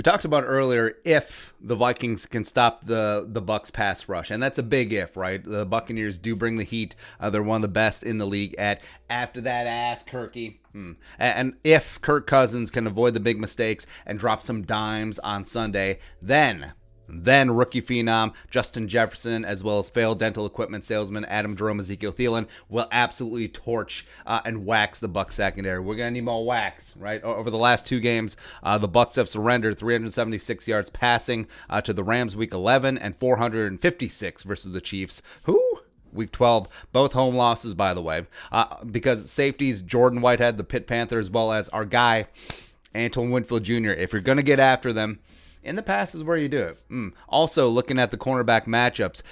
talked about earlier if the Vikings can stop the Bucs pass rush, and that's a big if, right? The Buccaneers do bring the heat. They're one of the best in the league at after that ass Kirky. And if Kirk Cousins can avoid the big mistakes and drop some dimes on Sunday, then rookie phenom Justin Jefferson, as well as failed dental equipment salesman Adam Thielen will absolutely torch and wax the Bucs secondary. We're gonna need more wax, right? Over the last two games, the Bucs have surrendered 376 yards passing to the Rams week 11 and 456 versus the Chiefs. Week 12, both home losses, by the way, because safeties Jordan Whitehead, the Pitt Panther, as well as our guy Antoine Winfield Jr. If you're gonna get after them, in the pass is where you do it. Also, looking at the cornerback matchups,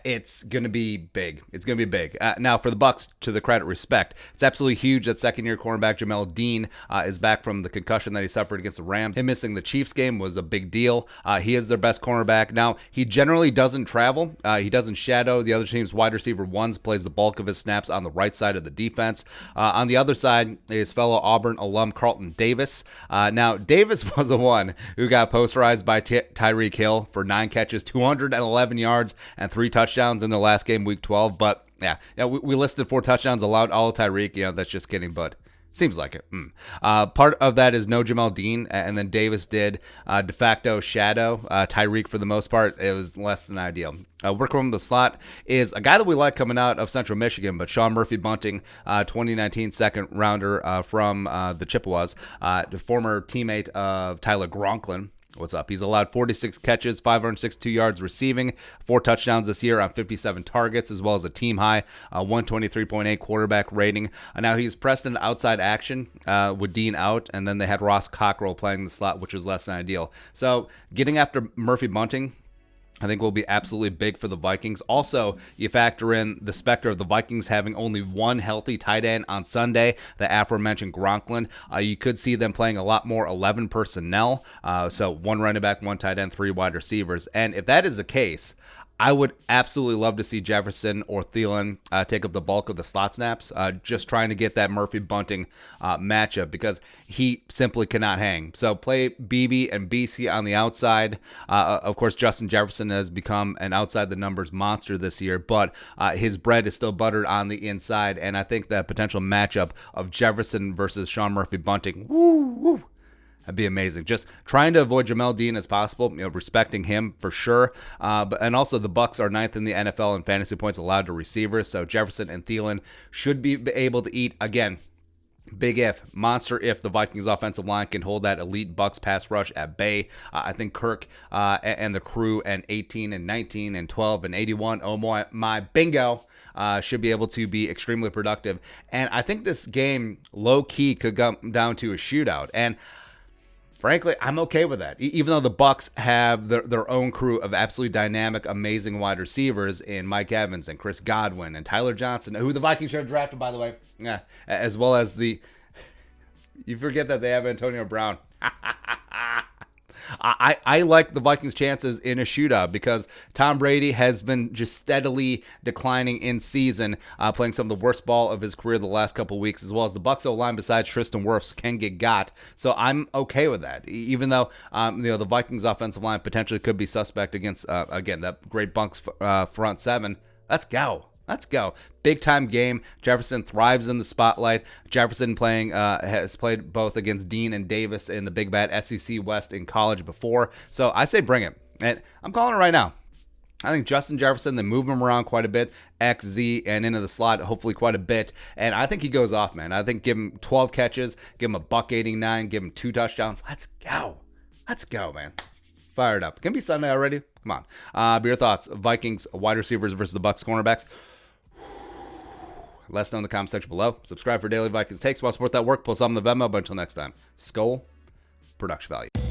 it's going to be big. It's going to be big. Now, for the Bucs, to the credit, respect, it's absolutely huge that second-year cornerback Jamel Dean is back from the concussion that he suffered against the Rams. Him missing the Chiefs game was a big deal. He is their best cornerback. Now, he generally doesn't travel. He doesn't shadow. The other team's wide receiver ones plays the bulk of his snaps on the right side of the defense. On the other side, his fellow Auburn alum Carlton Davis. Now, Davis was the one who got posterized by Tyreek Hill for 9 catches, 211 yards, and 3 touchdowns in their last game, week 12. But yeah, we listed 4 touchdowns allowed, all Tyreek. That's just kidding, but seems like it. Part of that is no Jamel Dean, and then Davis did de facto shadow Tyreek for the most part. It was less than ideal. Working from the slot is a guy that we like coming out of Central Michigan, but Sean Murphy-Bunting, 2019 second rounder from the Chippewas, the former teammate of Tyler Gronklin. What's up? He's allowed 46 catches, 562 yards receiving, 4 touchdowns this year on 57 targets, as well as a team high 123.8 quarterback rating. Now he's pressed into outside action with Dean out, and then they had Ross Cockrell playing the slot, which was less than ideal. So getting after Murphy-Bunting, I think will be absolutely big for the Vikings. Also, you factor in the specter of the Vikings having only one healthy tight end on Sunday, the aforementioned Gronklin. You could see them playing a lot more 11 personnel. So 1 running back, 1 tight end, 3 wide receivers. And if that is the case, I would absolutely love to see Jefferson or Thielen take up the bulk of the slot snaps, just trying to get that Murphy-Bunting matchup because he simply cannot hang. So play BB and BC on the outside. Of course, Justin Jefferson has become an outside-the-numbers monster this year, but his bread is still buttered on the inside, and I think that potential matchup of Jefferson versus Sean Murphy-Bunting, that'd be amazing. Just trying to avoid Jamel Dean as possible, respecting him for sure. And also the Bucs are 9th in the NFL in fantasy points allowed to receivers, so Jefferson and Thielen should be able to eat, again, big if, monster if the Vikings offensive line can hold that elite Bucs pass rush at bay. I think Kirk and the crew and 18 and 19 and 12 and 81, oh my bingo, should be able to be extremely productive. And I think this game, low-key, could come down to a shootout. And frankly, I'm okay with that. Even though the Bucs have their own crew of absolutely dynamic, amazing wide receivers in Mike Evans and Chris Godwin and Tyler Johnson, who the Vikings should have drafted, by the way, as well as you forget that they have Antonio Brown. I like the Vikings' chances in a shootout because Tom Brady has been just steadily declining in season, playing some of the worst ball of his career the last couple of weeks, as well as the Bucs O-line besides Tristan Wirfs can get got. So I'm okay with that, even though the Vikings' offensive line potentially could be suspect against again that great Bucs front seven. Let's go. Big time game. Jefferson thrives in the spotlight. Jefferson has played both against Dean and Davis in the Big Bad SEC West in college before. So I say bring it. And I'm calling it right now. I think Justin Jefferson, they move him around quite a bit, XZ, and into the slot, hopefully quite a bit. And I think he goes off, man. I think give him 12 catches, give him a $189, give him 2 touchdowns. Let's go, man. Fired up. Can be Sunday already. Come on. Your thoughts. Vikings wide receivers versus the Bucs cornerbacks. Let us know in the comment section below. Subscribe for daily Vikings takes. While support that work, post on the Venmo. But until next time, Skol, production value.